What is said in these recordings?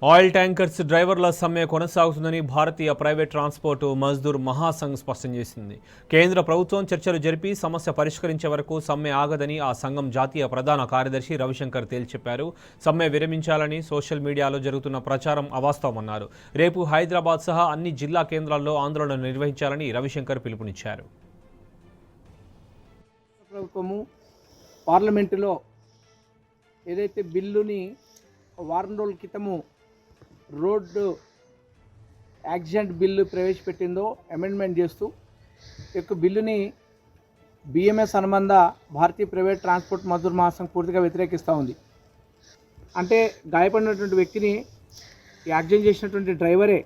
Oil tankers డ్రైవర్ల సమ్మె కొనసాగుతుందని భారతీయ ప్రైవేట్ ట్రాన్స్పోర్ట్ మజ్దూర్ మహాసంఘ్ స్పష్టం చేసింది. కేంద్ర ప్రభుత్వం చర్చలు జరిపి సమస్య పరిష్కరించే వరకు సమ్మె ఆగదని ఆ సంఘం జాతీయ ప్రధాన కార్యదర్శి రవిశంకర్ తేల్చెప్పారు. సమ్మె విరమించాలని సోషల్ మీడియాలో జరుగుతున్న ప్రచారం అవాస్తవమన్నారు. రేపు హైదరాబాద్ సహా అన్ని జిల్లా కేంద్రాల్లో ఆందోళన నిర్వహించాలని రవిశంకర్ పిలుపునిచ్చారు. ప్రభుత్వము పార్లమెంటులో ఏదైతే బిల్లుని వారం రోజుల క్రితము రోడ్డు యాక్సిడెంట్ బిల్లు ప్రవేశపెట్టిందో అమెండ్మెంట్ చేస్తూ ఈ యొక్క బిల్లుని బిఎంఎస్ అనుబంధ భారతీయ ప్రైవేట్ ట్రాన్స్పోర్ట్ మజ్దూర్ మహాసంఘ్ పూర్తిగా వ్యతిరేకిస్తూ ఉంది. అంటే గాయపడినటువంటి వ్యక్తిని యాక్సిడెంట్ చేసినటువంటి డ్రైవరే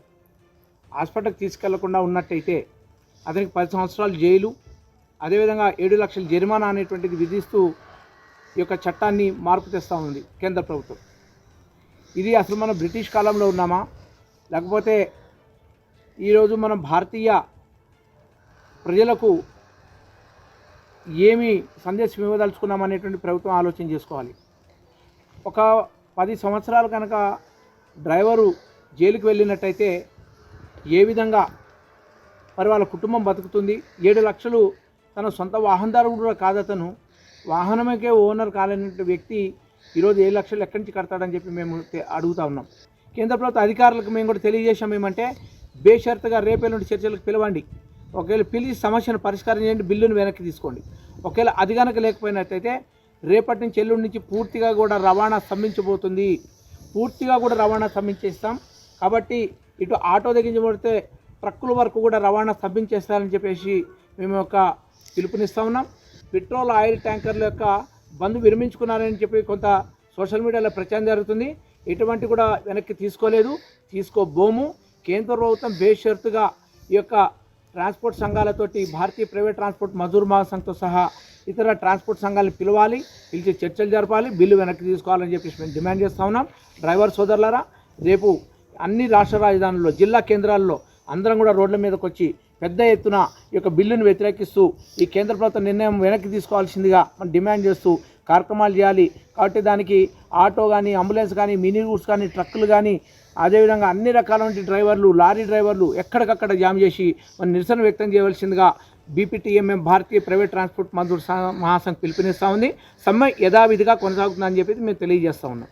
హాస్పిటల్కి తీసుకెళ్లకుండా ఉన్నట్టయితే అతనికి 10 సంవత్సరాలు జైలు, అదేవిధంగా 7 లక్షల జరిమానా అనేటువంటిది విధిస్తూ ఈ యొక్క చట్టాన్ని మార్పు తెస్తూ ఉంది కేంద్ర ప్రభుత్వం. ఇది అసలు మనం బ్రిటిష్ కాలంలో ఉన్నామా, లేకపోతే ఈరోజు మనం భారతీయ ప్రజలకు ఏమి సందేశం ఇవ్వదలుచుకున్నామనేటువంటి ప్రభుత్వం ఆలోచన చేసుకోవాలి. ఒక 10 సంవత్సరాలు కనుక డ్రైవరు జైలుకి వెళ్ళినట్టయితే ఏ విధంగా మరి వాళ్ళ కుటుంబం బతుకుతుంది? 7 లక్షలు తన సొంత వాహనదారుడు కూడా కాదు, అతను వాహనమకే ఓనర్ కాలేనటువంటి వ్యక్తి ఈరోజు 7 లక్షలు ఎక్కడి నుంచి కడతాడని చెప్పి మేము అడుగుతా ఉన్నాం. కేంద్ర ప్రభుత్వ అధికారులకు మేము కూడా తెలియజేసాం ఏమంటే, బేషరతుగా రేపే నుండి చర్చలకు పిలవండి. ఒకవేళ పిలిచి సమస్యను పరిష్కారం చేయండి, బిల్లును వెనక్కి తీసుకోండి. ఒకవేళ అది కనుక లేకపోయినట్టయితే రేపటి నుంచి ఎల్లుండి నుంచి పూర్తిగా కూడా రవాణా స్తంభించబోతుంది. పూర్తిగా కూడా రవాణా స్తంభించేస్తాం. కాబట్టి ఇటు ఆటో దగ్గర ట్రక్కుల వరకు కూడా రవాణా స్తంభించేస్తారని చెప్పేసి మేము ఒక పిలుపునిస్తూ ఉన్నాం. పెట్రోల్ ఆయిల్ ట్యాంకర్ల యొక్క బంద్ విరమించుకున్నారని చెప్పి కొంత సోషల్ మీడియాలో ప్రచారం జరుగుతుంది. ఎటువంటి కూడా వెనక్కి తీసుకోబోము. కేంద్ర ప్రభుత్వం బేషరతుగా ఈ యొక్క ట్రాన్స్పోర్ట్ సంఘాలతోటి భారతీయ ప్రైవేట్ ట్రాన్స్పోర్ట్ మజ్దూర్ మహాసంఘ్తో సహా ఇతర ట్రాన్స్పోర్ట్ సంఘాలను పిలిచి చర్చలు జరపాలి, బిల్లు వెనక్కి తీసుకోవాలని చెప్పేసి మేము డిమాండ్ చేస్తూ ఉన్నాం. డ్రైవర్ సోదరులారా, రేపు అన్ని రాష్ట్ర రాజధానుల్లో జిల్లా కేంద్రాల్లో అందరం కూడా రోడ్ల మీదకి వచ్చి పెద్ద ఎత్తున ఈ యొక్క బిల్లును వ్యతిరేకిస్తూ ఈ కేంద్ర ప్రభుత్వ నిర్ణయం వెనక్కి తీసుకోవాల్సిందిగా మనం డిమాండ్ చేస్తూ కార్యక్రమాలు చేయాలి. కాబట్టి దానికి ఆటో కానీ, అంబులెన్స్ కానీ, మినీ రూట్స్ కానీ, ట్రక్కులు కానీ, అదేవిధంగా అన్ని రకాలైన డ్రైవర్లు, లారీ డ్రైవర్లు ఎక్కడికక్కడ జామ్ చేసి మన నిరసన వ్యక్తం చేయవలసిందిగా బీపీటీఎంఎం భారతీయ ప్రైవేట్ ట్రాన్స్పోర్ట్ మజ్దూర్ మహాసంఘ్ పిలుపునిస్తూ ఉంది. సమ్మె యథావిధిగా కొనసాగుతుందని చెప్పి మేము తెలియజేస్తూ ఉన్నాం.